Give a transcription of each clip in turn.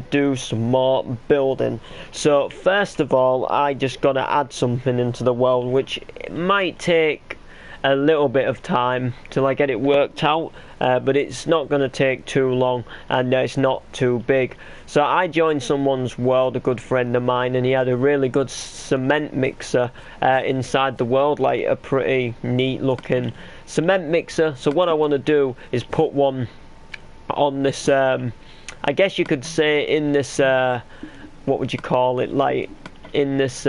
to do some more building. So first of all, I just got to add something into the world, which might take a little bit of time till I get it worked out, but it's not going to take too long, and it's not too big. So I joined someone's world, a good friend of mine, and he had a really good cement mixer inside the world, like a pretty neat looking cement mixer. So what I want to do is put one on this, I guess you could say in this, what would you call it, like in this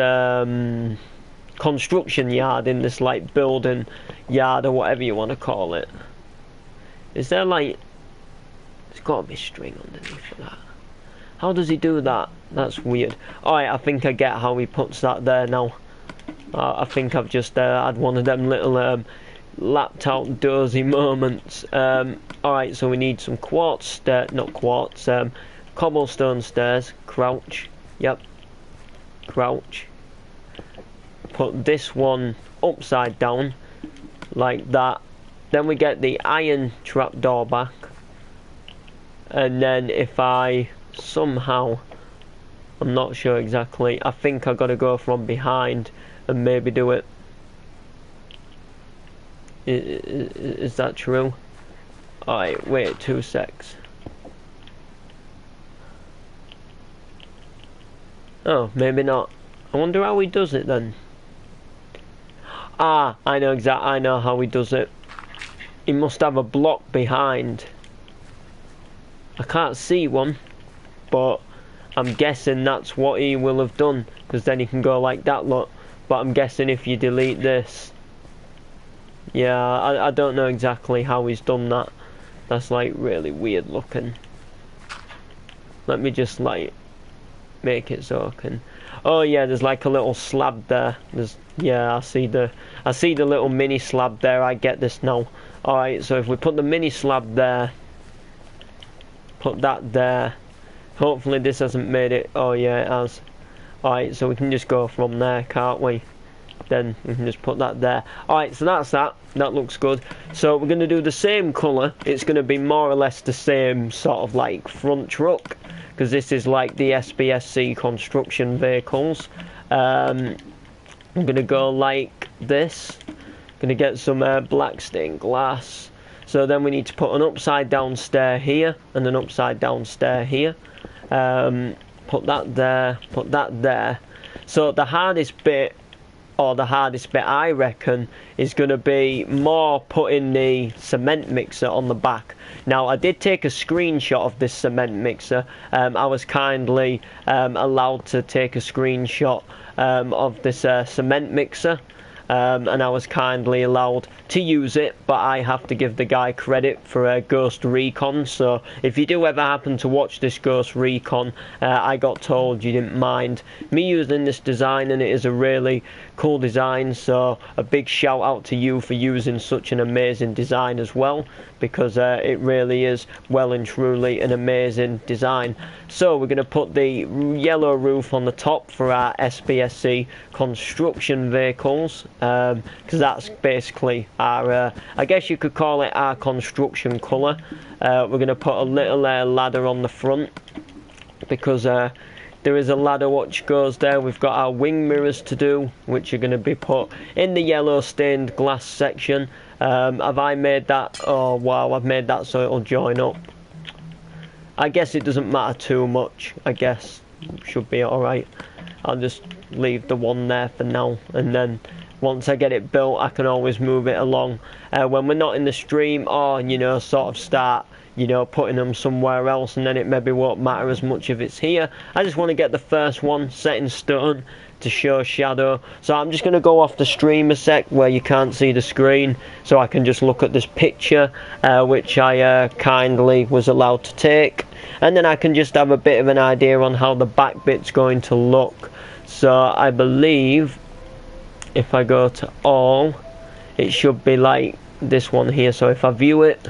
construction yard, in this like building yard or whatever you want to call it. Is there like, there's got to be string underneath for that. How does he do that? That's weird. Alright, I think I get how he puts that there now. I think I've just had one of them little lapped out dozy moments. Alright, so we need some quartz not quartz, cobblestone stairs. Crouch. Yep. Crouch. Put this one upside down like that. Then we get the iron trapdoor back, and then if I somehow, I'm not sure exactly, I think I got to go from behind and maybe do it. Is that true? Alright, wait 2 secs. Oh, maybe not. I wonder how he does it then. Ah, I know how he does it. He must have a block behind. I can't see one, but I'm guessing that's what he will have done, because then he can go like that, look. But I'm guessing if you delete this, yeah, I don't know exactly how he's done that. That's like really weird looking. Let me just like make it so I can. Oh yeah, there's like a little slab there. Yeah, I see the little mini slab there. I get this now. Alright, so if we put the mini slab there, put that there. Hopefully this hasn't made it. Oh yeah, it has. Alright, so we can just go from there, can't we? Then we can just put that there. Alright, so that's that. That looks good. So we're going to do the same colour. It's going to be more or less the same sort of like front truck, because this is like the SBSC construction vehicles. I'm going to go like this. Going to get some black stained glass. So then we need to put an upside down stair here and an upside down stair here. Put that there, put that there. So the hardest bit, or the hardest bit I reckon, is going to be more putting the cement mixer on the back. Now I did take a screenshot of this cement mixer. I was kindly allowed to take a screenshot of this cement mixer. And I was kindly allowed to use it, but I have to give the guy credit for Ghost Recon. So if you do ever happen to watch this Ghost Recon, I got told you didn't mind me using this design, and it is a really cool design. So a big shout out to you for using such an amazing design as well, because it really is well and truly an amazing design. So we're going to put the yellow roof on the top for our SBSC construction vehicles, because that's basically our, I guess you could call it our construction colour. We're going to put a little ladder on the front, because there is a ladder which goes there. We've got our wing mirrors to do, which are going to be put in the yellow stained glass section. Have I made that? Oh wow, I've made that so it'll join up. I guess it doesn't matter too much. I guess should be alright. I'll just leave the one there for now, and then once I get it built I can always move it along when we're not in the stream, or you know, sort of start, you know, putting them somewhere else, and then it maybe won't matter as much if it's here. I just want to get the first one set in stone to show shadow. So I'm just going to go off the stream a sec where you can't see the screen, so I can just look at this picture which I kindly was allowed to take, and then I can just have a bit of an idea on how the back bit's going to look. So I believe if I go to all, it should be like this one here. So if I view it,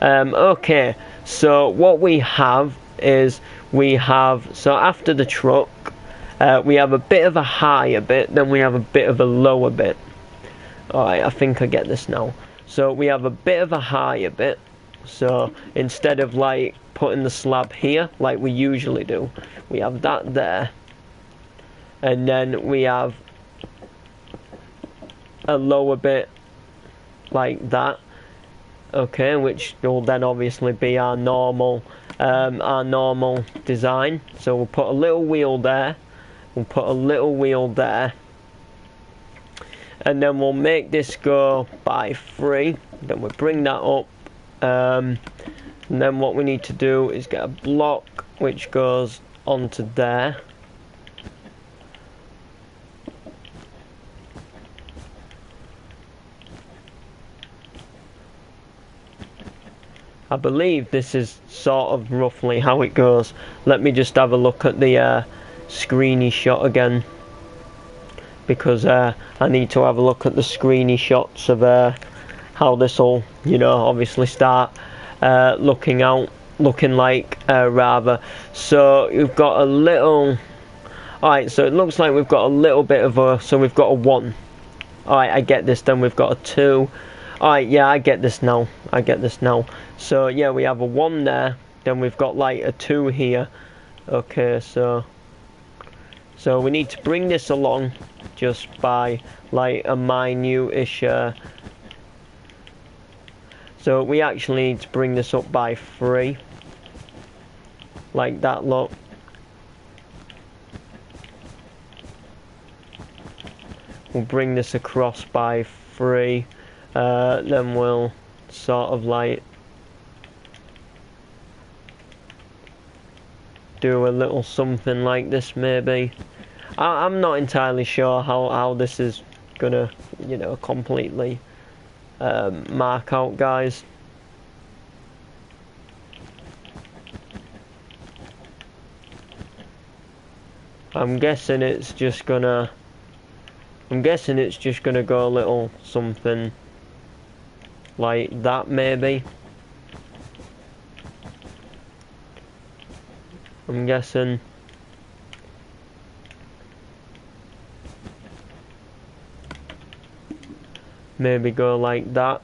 okay, so what we have is, so after the truck we have a bit of a higher bit, then we have a bit of a lower bit. Alright, I think I get this now. So we have a bit of a higher bit, So instead of like putting the slab here like we usually do, we have that there, and then we have a lower bit like that, okay, which will then obviously be our normal design. So we'll put a little wheel there, we'll put a little wheel there, and then we'll make this go by 3. Then we'll bring that up, and then what we need to do is get a block which goes onto there. I believe this is sort of roughly how it goes. Let me just have a look at the screeny shot again, because I need to have a look at the screeny shots of how this will, you know, obviously start looking like rather. So we've got a little. Alright, so it looks like we've got a little bit of a. So we've got a 1. Alright, I get this. Then we've got a 2. Alright, yeah, I get this now. So yeah, we have a 1 there. Then we've got like a 2 here. Okay, so we need to bring this along just by like a minute-ish. So we actually need to bring this up by 3. Like that, look. We'll bring this across by 3. Then we'll sort of like do a little something like this maybe. I'm not entirely sure how this is gonna, you know, completely mark out, guys. I'm guessing it's just gonna go a little something like that maybe. I'm guessing. Maybe go like that.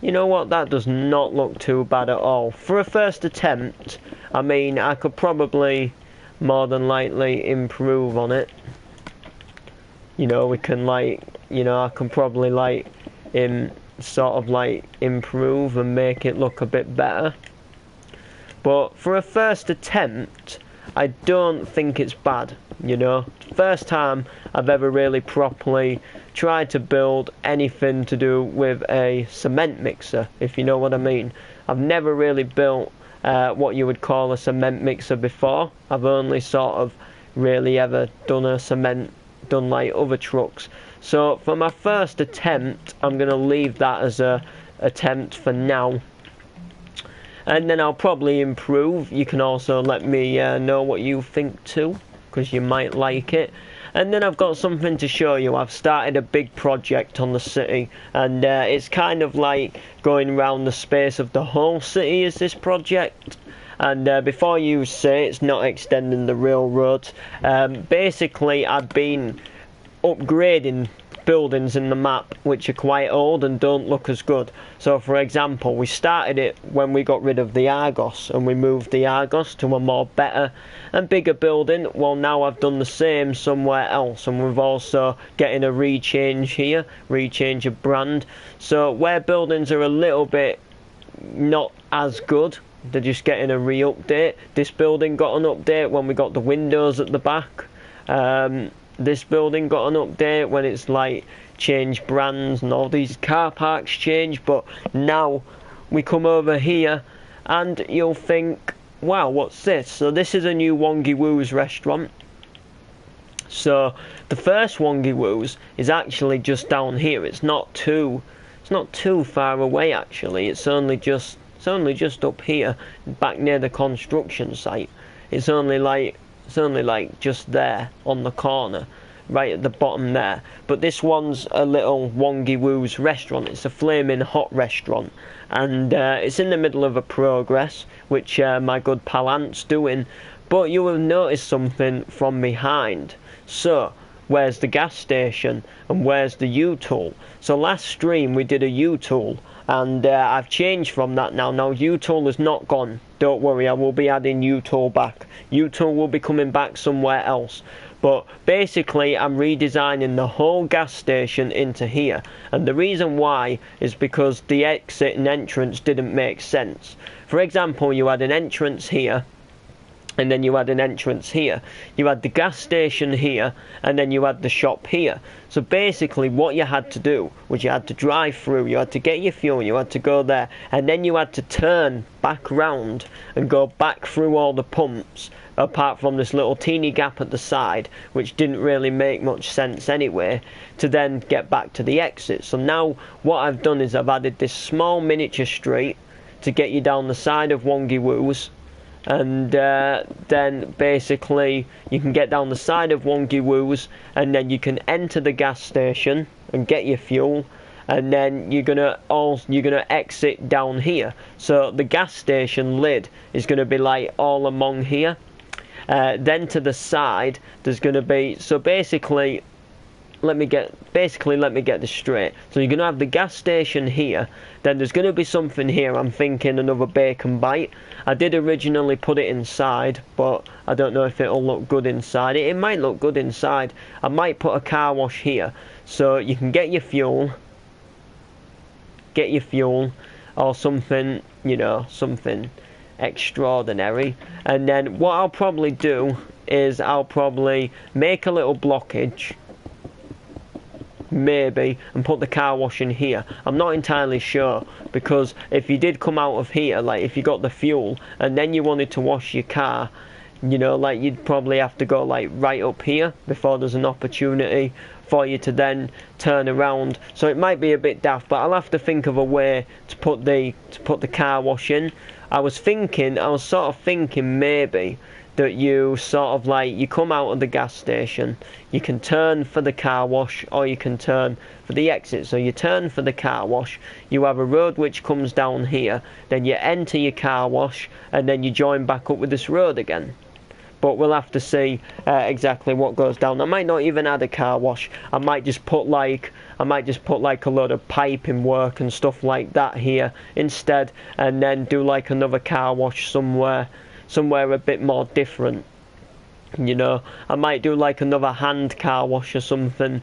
You know what, that does not look too bad at all. For a first attempt, I mean, I could probably more than likely improve on it. You know, we can like, you know, I can probably like sort of like improve and make it look a bit better. But for a first attempt, I don't think it's bad, you know. First time I've ever really properly tried to build anything to do with a cement mixer, if you know what I mean. I've never really built what you would call a cement mixer before. I've only sort of really ever done like other trucks. So for my first attempt, I'm going to leave that as a attempt for now. And then I'll probably improve. You can also let me know what you think too, because you might like it. And then I've got something to show you. I've started a big project on the city, and it's kind of like going around the space of the whole city is this project. And before you say it's not extending the railroad, basically I've been upgrading buildings in the map which are quite old and don't look as good. So for example, we started it when we got rid of the Argos, and we moved the Argos to a more better and bigger building. Well, now I've done the same somewhere else, and we've also getting a rechange here, rechange of brand. So where buildings are a little bit not as good, they're just getting a re-update. This building got an update when we got the windows at the back. This building got an update when it's like changed brands and all these car parks changed. But now we come over here and you'll think, wow, what's this? So this is a new Wongy Woo's restaurant. So the first Wongy Woo's is actually just down here. It's not too far away actually. It's only just up here, back near the construction site. It's only like just there on the corner, right at the bottom there. But this one's a little Wongy Woo's restaurant. It's a flaming hot restaurant, and it's in the middle of a progress, which my good pal Ant's doing. But you will notice something from behind. So where's the gas station and where's the U-tool. So last stream we did a U-tool, and I've changed from that now. Now U-tool is not gone, don't worry, I will be adding U-tool back. U-tool will be coming back somewhere else. But basically I'm redesigning the whole gas station into here, and the reason why is because the exit and entrance didn't make sense. For example, you had an entrance here, and then you had an entrance here. You had the gas station here, and then you had the shop here. So basically what you had to do was you had to drive through, you had to get your fuel, you had to go there, and then you had to turn back round and go back through all the pumps, apart from this little teeny gap at the side, which didn't really make much sense anyway, to then get back to the exit. So now what I've done is I've added this small miniature street to get you down the side of Wongy Woos, and then basically you can get down the side of Wongy Woos, and then you can enter the gas station and get your fuel, and then you're gonna exit down here. So the gas station lid is gonna be like all along here. Then to the side there's gonna be, so basically let me get this straight. So you're going to have the gas station here, then there's going to be something here, I'm thinking another bacon bite. I did originally put it inside, but I don't know if it'll look good inside. It might look good inside. I might put a car wash here, so you can get your fuel, or something, you know, something extraordinary. And then what I'll probably do is I'll probably make a little blockage, maybe, and put the car wash in here. I'm not entirely sure, because if you did come out of here, like if you got the fuel and then you wanted to wash your car, you know, like you'd probably have to go like right up here before there's an opportunity for you to then turn around. So it might be a bit daft, but I'll have to think of a way to put the car wash in. I was sort of thinking maybe that you sort of like, you come out of the gas station, you can turn for the car wash, or you can turn for the exit. So you turn for the car wash, you have a road which comes down here, then you enter your car wash, and then you join back up with this road again. But we'll have to see exactly what goes down. I might not even add a car wash. I might just put like a load of piping work and stuff like that here instead, and then do like another car wash somewhere a bit more different, you know. I might do like another hand car wash or something,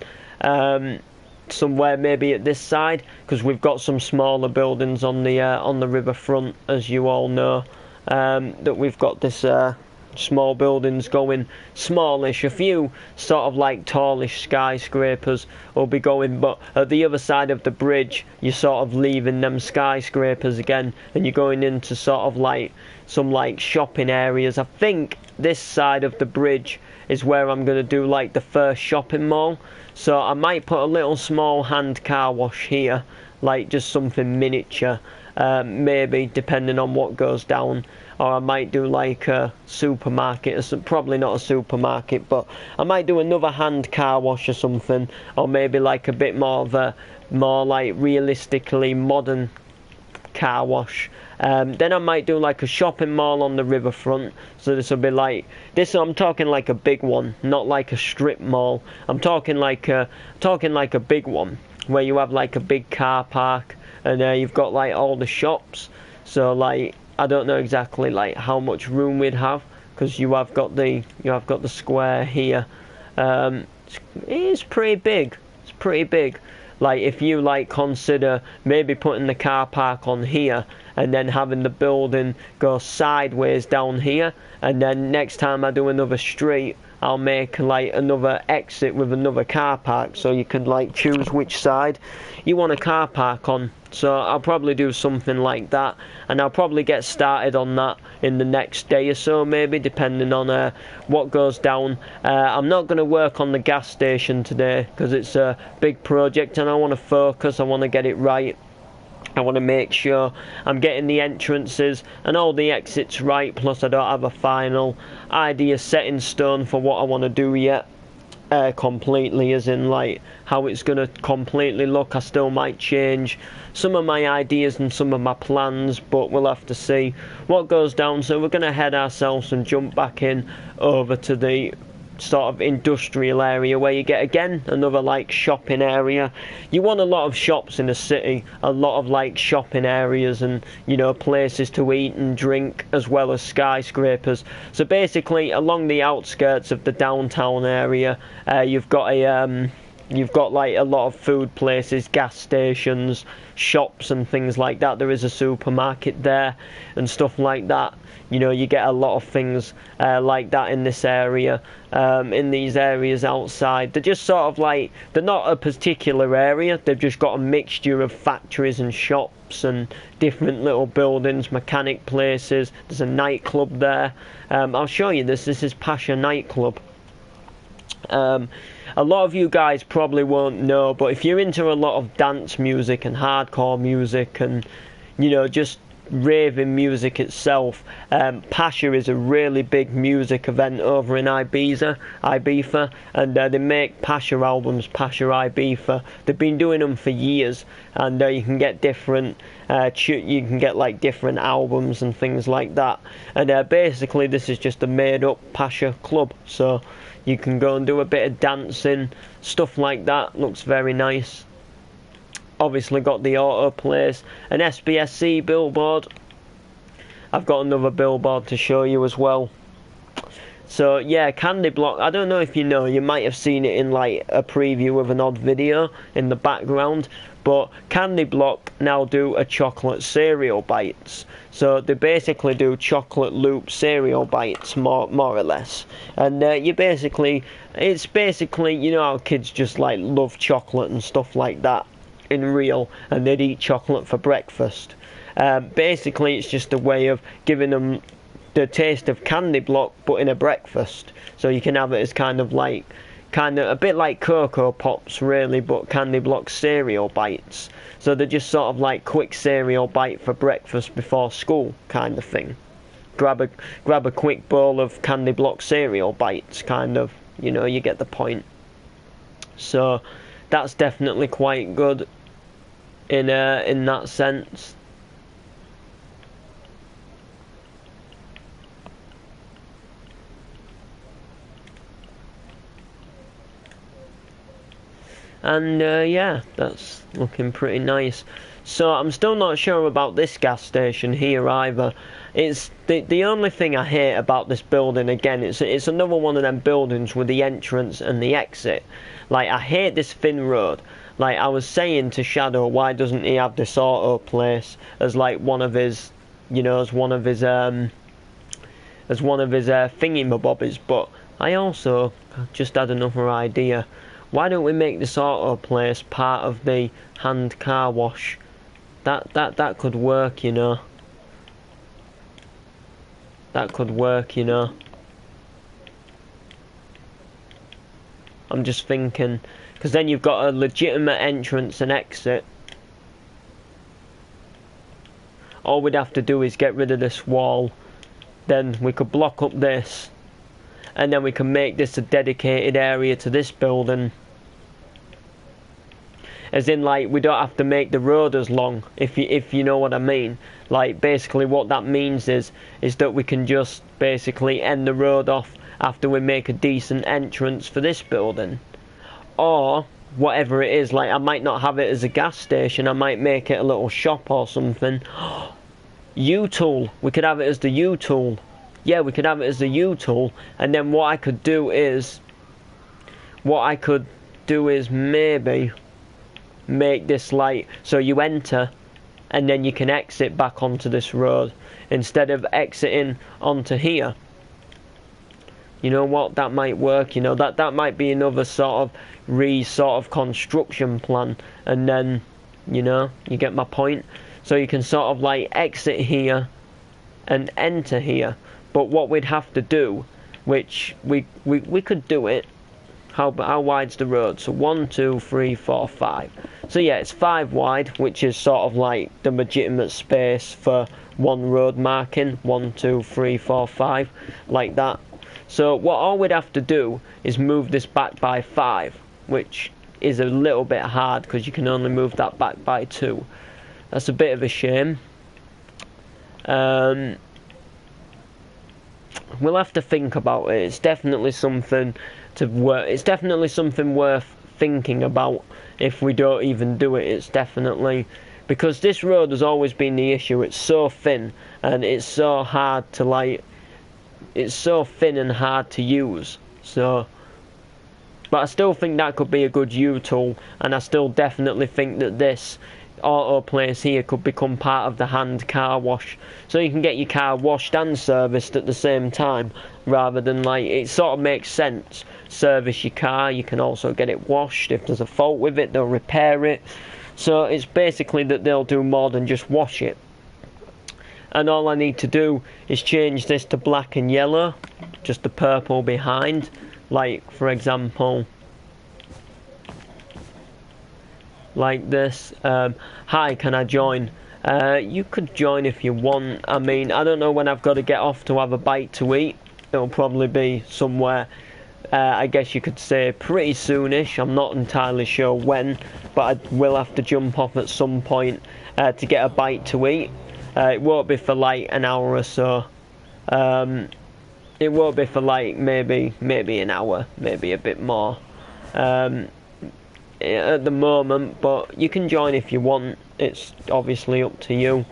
somewhere maybe at this side, because we've got some smaller buildings on the riverfront, as you all know, that we've got this small buildings going smallish. A few sort of like tallish skyscrapers will be going, but at the other side of the bridge you're sort of leaving them skyscrapers again, and you're going into sort of like some like shopping areas. I think this side of the bridge is where I'm going to do like the first shopping mall, so I might put a little small hand car wash here, like just something miniature, maybe, depending on what goes down. Or I might do like a supermarket, probably not a supermarket, but I might do another hand car wash or something, or maybe like a bit more of a like realistically modern car wash. Then I might do like a shopping mall on the riverfront. So this will be like this. I'm talking like a big one, not like a strip mall. I'm talking like a big one where you have like a big car park, and you've got like all the shops. So like, I don't know exactly like how much room we'd have, because you have got the square here. It's pretty big. It's pretty big. Like if you like consider maybe putting the car park on here, and then having the building go sideways down here, and then next time I do another street, I'll make like another exit with another car park, so you can like choose which side you want a car park on. So I'll probably do something like that, and I'll probably get started on that in the next day or so, maybe, depending on what goes down. I'm not going to work on the gas station today because it's a big project and I want to focus. I want to get it right. I want to make sure I'm getting the entrances and all the exits right, plus I don't have a final idea set in stone for what I want to do yet, completely, as in like how it's going to completely look. I still might change some of my ideas and some of my plans, but we'll have to see what goes down. So we're going to head ourselves and jump back in over to the sort of industrial area where you get again another like shopping area. You want a lot of shops in the city, a lot of like shopping areas and, you know, places to eat and drink, as well as skyscrapers. So basically along the outskirts of the downtown area, you've got like a lot of food places, gas stations, shops and things like that. There is a supermarket there and stuff like that. You know, you get a lot of things like that in this area, in these areas outside. They're just sort of like, they're not a particular area, they've just got a mixture of factories and shops and different little buildings, mechanic places. There's a nightclub there. I'll show you this is Pasha nightclub. A lot of you guys probably won't know, but if you're into a lot of dance music and hardcore music and, you know, just raving music itself, Pasha is a really big music event over in Ibiza, and they make Pasha albums, Pasha Ibiza. They've been doing them for years, and you can get different you can get like different albums and things like that. And basically this is just a made up Pasha club, so you can go and do a bit of dancing, stuff like that. Looks very nice. Obviously got the auto place, an SBSC billboard. I've got another billboard to show you as well. So yeah, Candy Block, I don't know if you know, you might have seen it in like a preview of an odd video in the background, but Candy Block now do a chocolate cereal bites. So they basically do chocolate loop cereal bites, more or less. And it's basically, you know how kids just like love chocolate and stuff like that in real, and they'd eat chocolate for breakfast. Basically it's just a way of giving them the taste of Candy Block but in a breakfast, so you can have it as kind of a bit like Cocoa Pops really, but Candy Block cereal bites. So they're just sort of like quick cereal bite for breakfast before school kind of thing. Grab a quick bowl of Candy Block cereal bites, kind of, you know, you get the point. So that's definitely quite good in that sense. And yeah, that's looking pretty nice. So I'm still not sure about this gas station here either. It's the only thing I hate about this building, again, it's another one of them buildings with the entrance and the exit. Like, I hate this thin road. Like I was saying to Shadow, why doesn't he have this auto place as like one of his, you know, as one of his thingy-mabobbies? But I also just had another idea. Why don't we make this auto place part of the hand car wash? That could work, you know. That could work, you know. I'm just thinking, because then you've got a legitimate entrance and exit. All we'd have to do is get rid of this wall. Then we could block up this, and then we can make this a dedicated area to this building. As in, like, we don't have to make the road as long, if you know what I mean. Like, basically what that means is that we can just basically end the road off after we make a decent entrance for this building. Or whatever it is, like, I might not have it as a gas station, I might make it a little shop or something. U-tool, we could have it as the U-tool. Yeah, we could have it as the U-tool, and then what I could do is maybe make this like, so you enter and then you can exit back onto this road instead of exiting onto here. You know what, that might work, you know, that might be another sort of construction plan, and then, you know, you get my point. So you can sort of like exit here and enter here, but what we'd have to do, which we could do it, how wide's the road? So 1, 2, 3, 4, 5. So yeah, it's 5 wide, which is sort of like the legitimate space for one road marking. 1, 2, 3, 4, 5, like that. So what all we'd have to do is move this back by 5, which is a little bit hard because you can only move that back by 2. That's a bit of a shame. we'll have to think about it. It's definitely something to work. It's definitely something worth thinking about. If we don't even do it, it's definitely, because this road has always been the issue. It's so thin and it's so hard to like. It's so thin and hard to use. So, but I still think that could be a good U-tool, and I still definitely think that this auto place here could become part of the hand car wash, so you can get your car washed and serviced at the same time, rather than like, it sort of makes sense. Service your car, you can also get it washed. If there's a fault with it, they'll repair it. So it's basically that they'll do more than just wash it. And all I need to do is change this to black and yellow, just the purple behind, like for example like this. Hi, can I join? You could join if you want. I mean, I don't know when I've got to get off to have a bite to eat. It'll probably be somewhere, I guess you could say pretty soonish. I'm not entirely sure when, but I will have to jump off at some point to get a bite to eat. It won't be for like an hour or so. It won't be for like maybe an hour, maybe a bit more. At the moment, but you can join if you want. It's obviously up to you.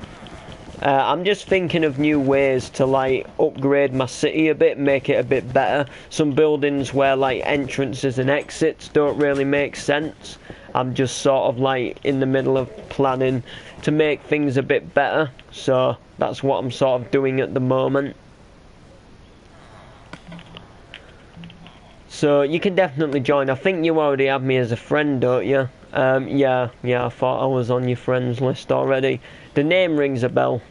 I'm just thinking of new ways to like upgrade my city a bit, make it a bit better. Some buildings where like entrances and exits don't really make sense. I'm just sort of like in the middle of planning to make things a bit better, so that's what I'm sort of doing at the moment. So you can definitely join. I think you already have me as a friend, don't you? Yeah, I thought I was on your friends list already. The name rings a bell.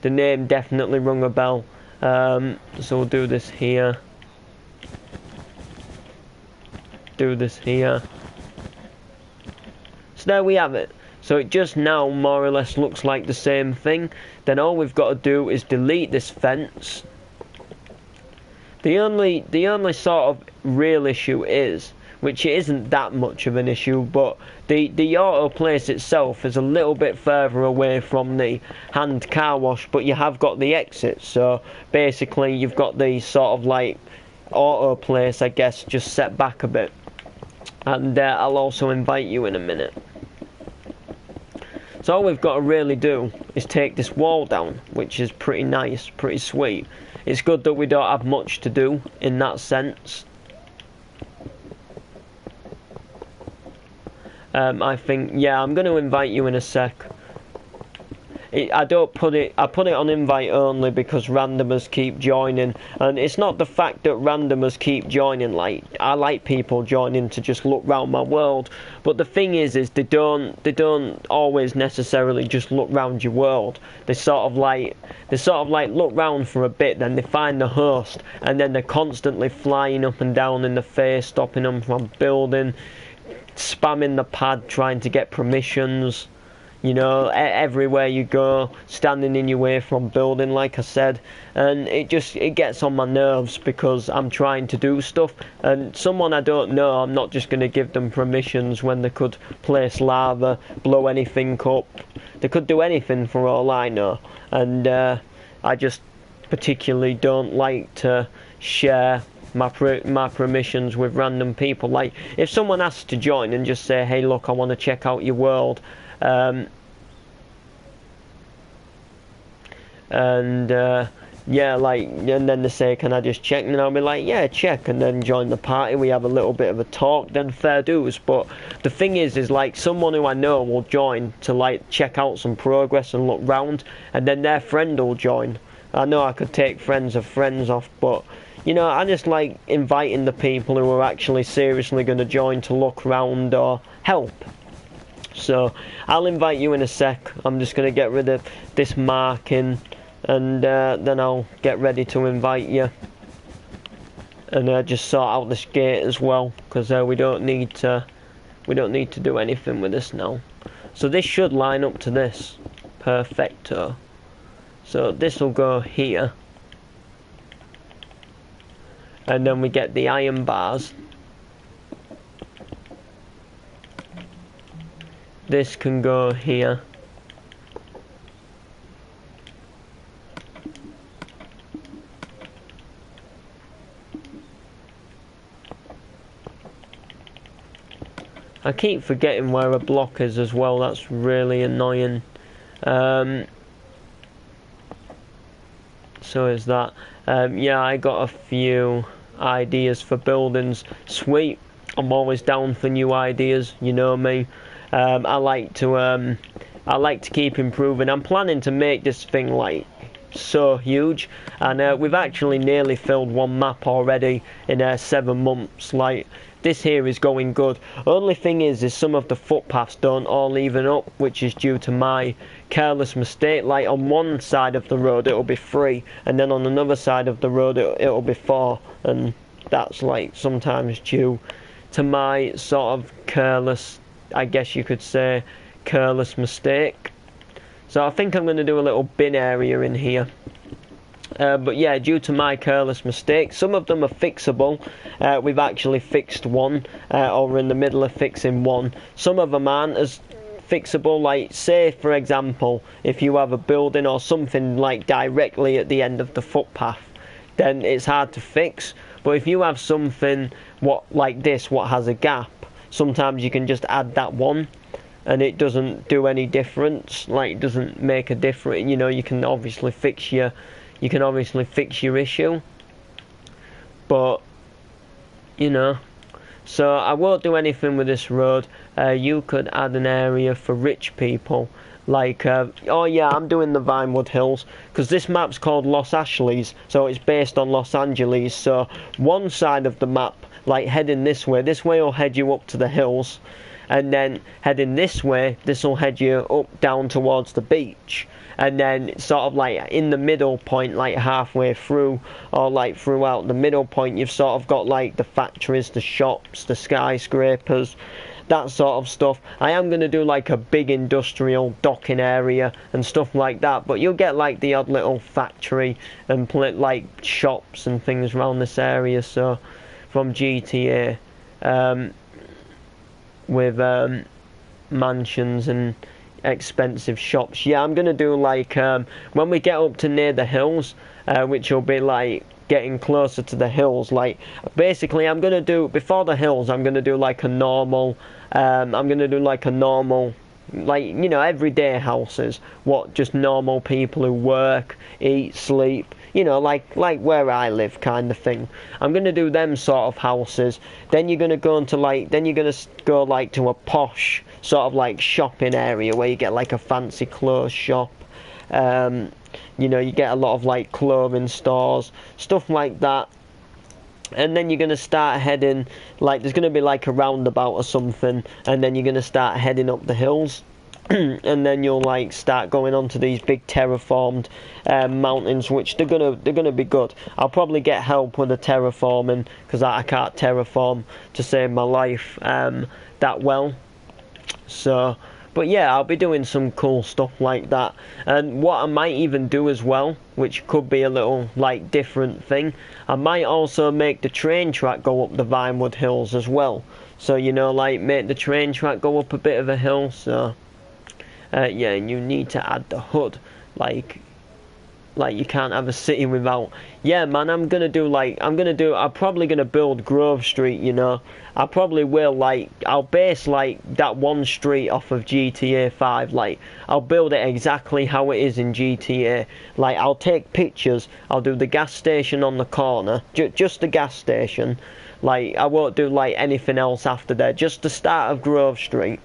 The name definitely rung a bell. So we'll do this here. Do this here. So there we have it. So it just now more or less looks like the same thing. Then all we've got to do is delete this fence. The only sort of real issue is, which isn't that much of an issue, but the auto place itself is a little bit further away from the hand car wash, but you have got the exit. So basically you've got the sort of like auto place, I guess, just set back a bit. And I'll also invite you in a minute. So all we've got to really do is take this wall down, which is pretty nice, pretty sweet. It's good that we don't have much to do in that sense. I think, yeah, I'm going to invite you in a sec. I put it on invite only because randomers keep joining, and it's not the fact that randomers keep joining. Like, I like people joining to just look round my world, but the thing is they don't always necessarily just look round your world. They sort of like look round for a bit, then they find the host, and then they're constantly flying up and down in the face, stopping them from building, spamming the pad, trying to get permissions. You know, everywhere you go, standing in your way from building, like I said, and it gets on my nerves because I'm trying to do stuff, and someone I don't know, I'm not just going to give them permissions when they could place lava, blow anything up. They could do anything for all I know, and I just particularly don't like to share my permissions with random people. Like, if someone asks to join and just say, hey look, I want to check out your world, yeah, like, and then they say, can I just check? And I'll be like, yeah, check, and then join the party. We have a little bit of a talk, then fair dues. But the thing is like, someone who I know will join to like check out some progress and look round, and then their friend will join. I know I could take friends of friends off, but you know, I just like inviting the people who are actually seriously going to join to look round or help. So I'll invite you in a sec. I'm just going to get rid of this marking, and then I'll get ready to invite you, and just sort out this gate as well, because we don't need to do anything with this now. So this should line up to this perfecto. So this will go here, and then we get the iron bars. This can go here. I keep forgetting where a block is as well. That's really annoying. So is that. Yeah, I got a few ideas for buildings. Sweet. I'm always down for new ideas. You know me. I like to keep improving. I'm planning to make this thing like so huge, and we've actually nearly filled one map already in 7 months. Like, this here is going good. Only thing is some of the footpaths don't all even up, which is due to my careless mistake. Like, on one side of the road it'll be 3, and then on another side of the road it'll be 4, and that's like sometimes due to my sort of careless, I guess you could say, careless mistake. So I think I'm going to do a little bin area in here. But yeah, due to my careless mistake, some of them are fixable. We've actually fixed one, or we're in the middle of fixing one. Some of them aren't as fixable. Like, say for example, if you have a building or something like directly at the end of the footpath, then it's hard to fix. But if you have something like this, what has a gap, sometimes you can just add that one, and it doesn't do any difference. Like, it doesn't make a difference. You know, you can obviously fix your issue, but you know. So I won't do anything with this road. You could add an area for rich people. Like, oh yeah, I'm doing the Vinewood Hills, because this map's called Los Ashlees, so it's based on Los Angeles. So one side of the map, like heading this way will head you up to the hills, and then heading this way, this will head you up down towards the beach. And then sort of like in the middle point, like halfway through, or like throughout the middle point, you've sort of got like the factories, the shops, the skyscrapers, that sort of stuff. I am going to do like a big industrial docking area and stuff like that, but you'll get like the odd little factory and like shops and things around this area. So from GTA, with mansions and expensive shops. Yeah, I'm gonna do like when we get up to near the hills, which will be like getting closer to the hills. Like, basically, I'm gonna do before the hills. I'm gonna do like a normal. Like, you know, everyday houses. What, just normal people who work, eat, sleep. You know, like where I live, kind of thing. I'm gonna do them sort of houses. Then you're gonna go into like, go like to a posh sort of like shopping area where you get like a fancy clothes shop. You know, you get a lot of like clothing stores, stuff like that. And then you're going to start heading, like, there's going to be like a roundabout or something, and then you're going to start heading up the hills. And then you'll like start going onto these big terraformed mountains, which they're gonna be good. I'll probably get help with the terraforming, because I can't terraform to save my life that well. So, but yeah, I'll be doing some cool stuff like that. And what I might even do as well, which could be a little like different thing, I might also make the train track go up the Vinewood Hills as well. So, you know, like make the train track go up a bit of a hill. So yeah, and you need to add the hood. Like you can't have a city without. Yeah, man, I'm probably gonna build Grove Street, you know. I probably will, like, I'll base like that one street off of GTA 5. Like, I'll build it exactly how it is in GTA. Like, I'll take pictures, I'll do the gas station on the corner, just the gas station. Like, I won't do like anything else after there, just the start of Grove Street.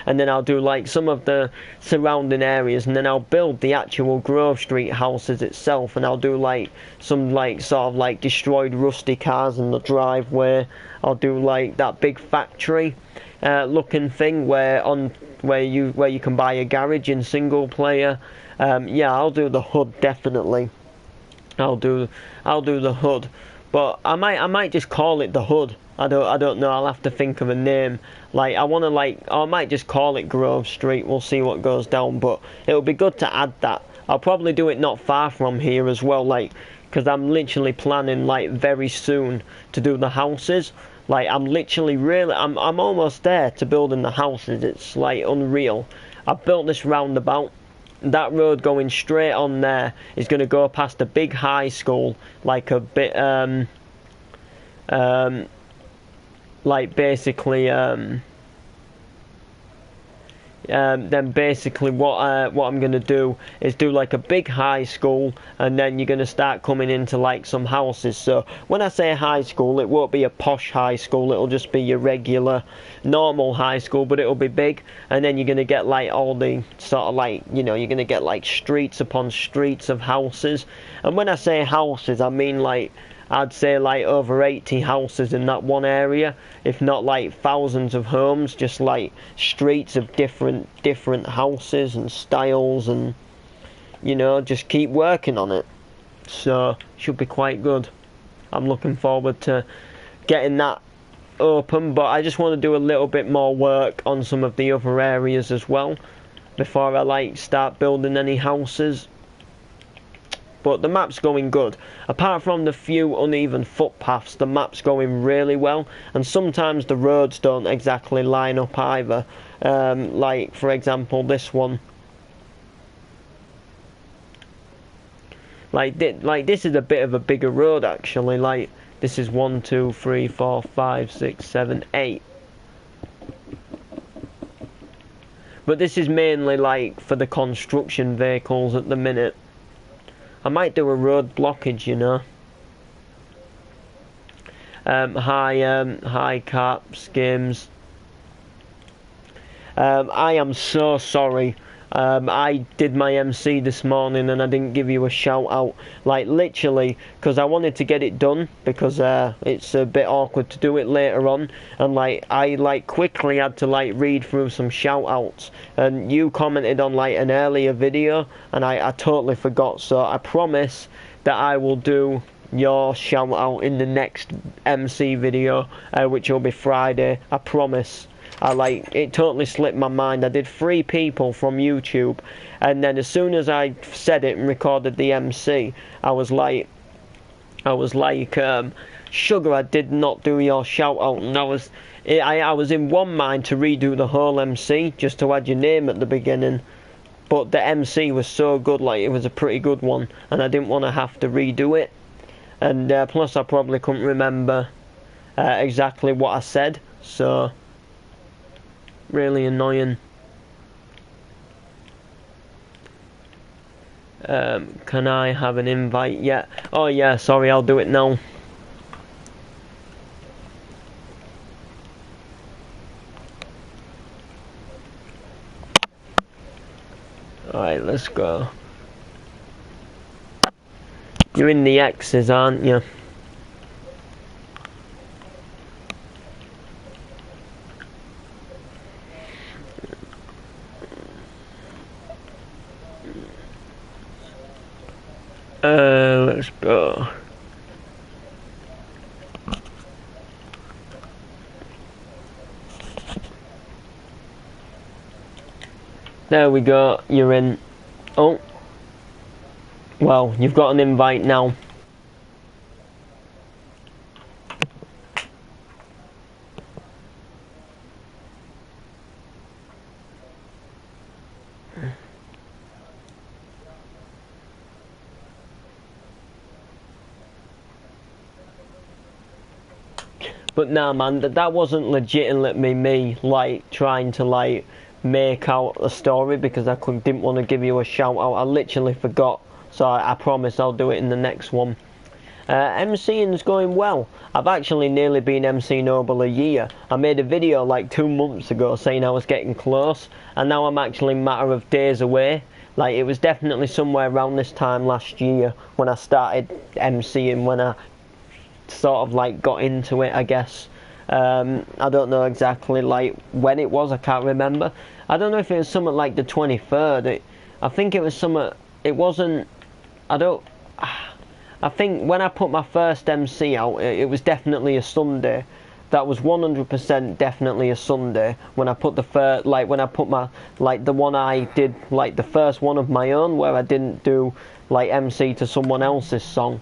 And then I'll do like some of the surrounding areas, and then I'll build the actual Grove Street houses itself, and I'll do like some like sort of like destroyed rusty cars in the driveway. I'll do like that big factory looking thing where you can buy a garage in single player. Yeah, I'll do the hood definitely. I'll do the hood, but I might just call it the hood. I don't know. I'll have to think of a name. Like, I might just call it Grove Street. We'll see what goes down. But it'll be good to add that. I'll probably do it not far from here as well. Like, because I'm literally planning like very soon to do the houses. Like, I'm almost there to building the houses. It's like unreal. I've built this roundabout. That road going straight on there is going to go past a big high school. Like a bit like basically then basically what I'm gonna do is do like a big high school, and then you're gonna start coming into like some houses. So when I say high school, it won't be a posh high school, it'll just be your regular normal high school, but it'll be big. And then you're gonna get like all the sort of like, you know, you're gonna get like streets upon streets of houses. And when I say houses, I mean like, I'd say like over 80 houses in that one area, if not like thousands of homes, just like streets of different houses and styles, and you know, just keep working on it. So should be quite good. I'm looking forward to getting that open, but I just want to do a little bit more work on some of the other areas as well before I like start building any houses. But the map's going good. Apart from the few uneven footpaths, the map's going really well. And sometimes the roads don't exactly line up either. Like, for example, this one. Like this is a bit of a bigger road, actually. Like, this is 1, 2, 3, 4, 5, 6, 7, 8. But this is mainly, like, for the construction vehicles at the minute. I might do a road blockage, you know. Hi Cap Skims. I am so sorry. I did my MC this morning and I didn't give you a shout out. Like literally, because I wanted to get it done, because it's a bit awkward to do it later on. And like I like quickly had to like read through some shout outs. And you commented on like an earlier video and I totally forgot. So I promise that I will do your shout out in the next MC video, which will be Friday. I promise. It totally slipped my mind. I did 3 people from YouTube, and then as soon as I said it and recorded the MC, I was like, sugar, I did not do your shout out, and I was in one mind to redo the whole MC just to add your name at the beginning, but the MC was so good, like it was a pretty good one, and I didn't want to have to redo it, and plus I probably couldn't remember exactly what I said, so really annoying. Can I have an invite yet? Oh yeah, sorry, I'll do it now. Alright, let's go. You're in the X's, aren't you? Let's go. There we go, you're in. Oh. Well, you've got an invite now. But nah, man, that wasn't legitimately me, like, trying to, like, make out a story because I didn't want to give you a shout out. I literally forgot, so I promise I'll do it in the next one. MCing's going well. I've actually nearly been MCing over a year. I made a video like 2 months ago saying I was getting close, and now I'm actually a matter of days away. Like, it was definitely somewhere around this time last year when I started MCing, when I sort of like got into it, I guess. I don't know exactly like when it was, I can't remember. I don't know if it was something like the 23rd. I think it was something, it wasn't, I think when I put my first MC out, it was definitely a Sunday. That was 100% definitely a Sunday when I put the first, like when I put my, like the one I did, like the first one of my own where I didn't do like MC to someone else's song.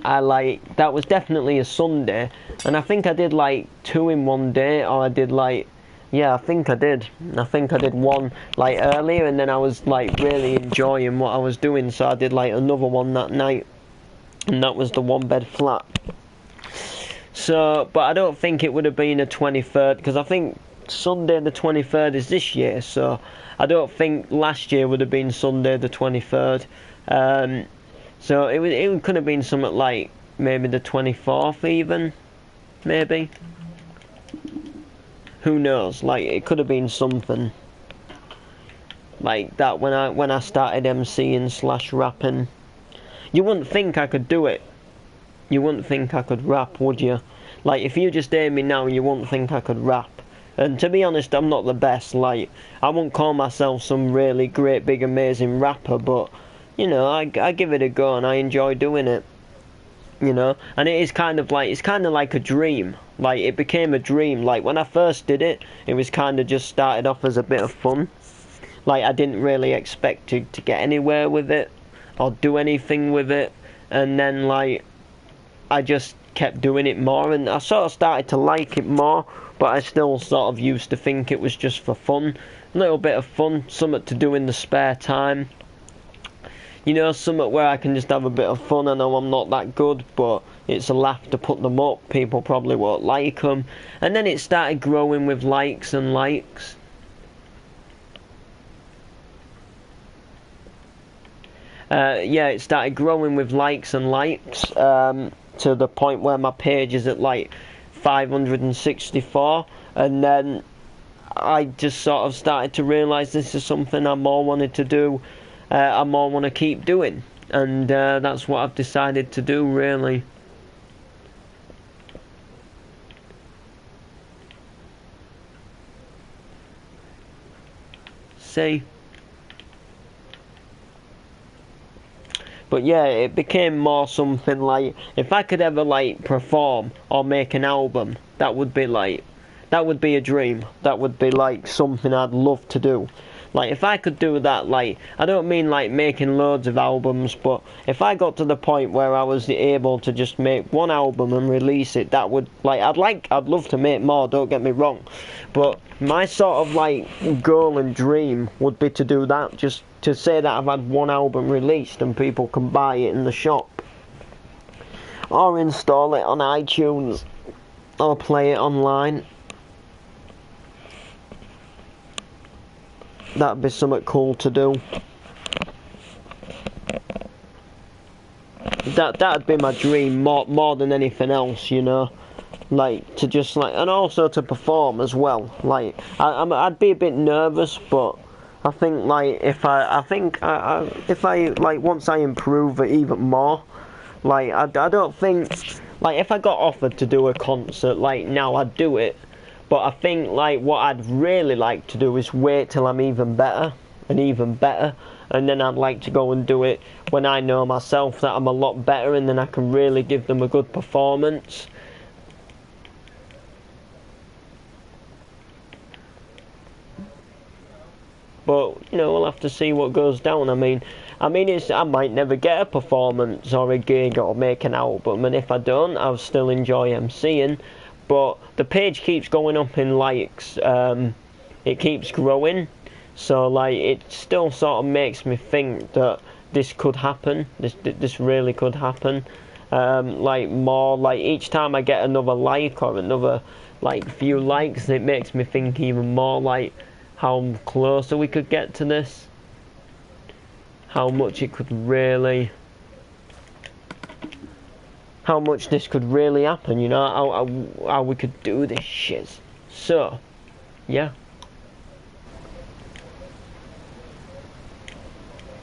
That was definitely a Sunday, and I think I did like 2 in one day, or I did like, yeah, I think I did one like earlier, and then I was like really enjoying what I was doing, so I did like another one that night, and that was the 1 bed flat. So, but I don't think it would have been a 23rd, because I think Sunday the 23rd is this year, so I don't think last year would have been Sunday the 23rd. So it could have been something like maybe the 24th even, maybe. Who knows? Like, it could have been something like that when I started MCing / rapping. You wouldn't think I could do it. You wouldn't think I could rap, would you? Like, if you just hear me now, you wouldn't think I could rap. And to be honest, I'm not the best. Like, I wouldn't call myself some really great, big, amazing rapper, but, you know, I give it a go and I enjoy doing it. You know, and it is kind of like a dream. Like, it became a dream. Like, when I first did it, it was kind of just started off as a bit of fun. Like, I didn't really expect to get anywhere with it or do anything with it. And then, like, I just kept doing it more, and I sort of started to like it more, but I still sort of used to think it was just for fun. A little bit of fun, something to do in the spare time. You know, something where I can just have a bit of fun. I know I'm not that good, but it's a laugh to put them up. People probably won't like them. And then it started growing with likes and likes. Yeah, it started growing with likes and likes, to the point where my page is at like 564. And then I just sort of started to realise this is something I more wanted to do. I more want to keep doing, and that's what I've decided to do, really. See? But yeah, it became more something like, if I could ever like perform or make an album, that would be a dream. That would be like something I'd love to do. Like, if I could do that, like, I don't mean like making loads of albums, but if I got to the point where I was able to just make one album and release it, that would, like, I'd love to make more, don't get me wrong, but my sort of like goal and dream would be to do that, just to say that I've had one album released and people can buy it in the shop, or install it on iTunes, or play it online. That'd be something cool to do. That'd be my dream more than anything else, you know. Like, to just like, and also to perform as well. Like, I'd be a bit nervous, but I think like if I like once I improve it even more, like I don't think, like, if I got offered to do a concert like now, I'd do it. But I think like what I'd really like to do is wait till I'm even better, and then I'd like to go and do it when I know myself that I'm a lot better, and then I can really give them a good performance. But you know, we'll have to see what goes down. I mean, I might never get a performance or a gig or make an album, and if I don't, I'll still enjoy MCing. But the page keeps going up in likes, it keeps growing, so like it still sort of makes me think that this could happen, this really could happen, like more, like each time I get another like or another like few likes, it makes me think even more like how closer we could get to this, how much it could really, how much this could really happen, you know, how we could do this shit. So, yeah.